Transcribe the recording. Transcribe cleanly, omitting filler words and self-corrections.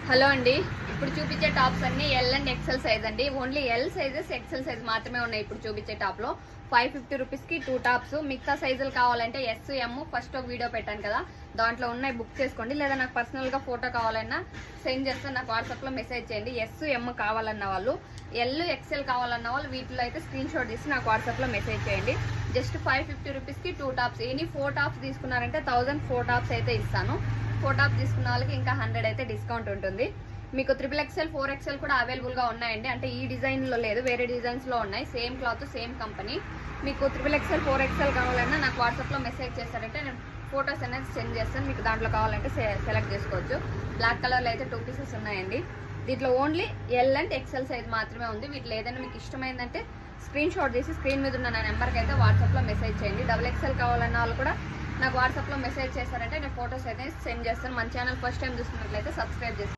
Hello అండి, ఇప్పుడు చూపించే టాప్స్ అన్ని ఎల్ అండ్ ఎక్సెల్ సైజ్ అండి. Only L sizes XL size మాత్రమే ఉన్నాయి ఇప్పుడు చూపించే టాప్ లో. 550 రూపీస్కి 2 టాప్స్. మిగతా సైజులు కావాలంటే ఎస్ ఎమ్ ఫస్ట్ ఒక వీడియో పెట్టాను కదా, దాంట్లో ఉన్నాయి, బుక్ చేసుకోండి. లేదా నాకు పర్సనల్గా ఫోటో కావాలన్నా సెండ్ చేస్తే నాకు వాట్సాప్లో మెసేజ్ చేయండి. ఎస్ ఎమ్ కావాలన్న వాళ్ళు, ఎల్ ఎక్సెల్ కావాలన్న వాళ్ళు వీటిలో అయితే స్క్రీన్ షాట్ తీసి నాకు వాట్సాప్లో మెసేజ్ చేయండి. జస్ట్ 550 రూపీస్కి 2 టాప్స్. ఎనీ 4 టాప్స్ తీసుకున్నారంటే 1000 4 టాప్స్ అయితే ఇస్తాను. 4 టాప్స్ తీసుకున్న వాళ్ళకి ఇంకా 100 అయితే డిస్కౌంట్ ఉంటుంది. మీకు XXL 4XL కూడా అవైలబుల్గా ఉన్నాయండి. అంటే ఈ డిజైన్లో లేదు, వేరే డిజైన్స్లో ఉన్నాయి. Same cloth same company. మీకు XXL 4XL కావాలన్నా నాకు వాట్సాప్లో మెసేజ్ చేస్తారంటే నేను ఫొటోస్ అనేది సెండ్ చేస్తాను. మీకు దాంట్లో కావాలంటే సెలెక్ట్ చేసుకోవచ్చు. బ్లాక్ కలర్లో అయితే 2 పీసెస్ ఉన్నాయండి. దీంట్లో only L and XL size మాత్రమే ఉంది. వీటిలో ఏదైనా మీకు ఇష్టమైందంటే స్క్రీన్ షాట్ చేసి స్క్రీన్ మీద ఉన్న నా నెంబర్కి అయితే వాట్సాప్లో మెసేజ్ చేయండి. XXL కావాలన్న వాళ్ళు కూడా నాకు వాట్సాప్లో మెసేజ్ చేస్తారంటే నేను ఫొటోస్ అయితే సెండ్ చేస్తాను. మన ఛానల్ ఫస్ట్ టైం చూస్తున్నట్లయితే సబ్స్క్రైబ్ చేసుకోండి.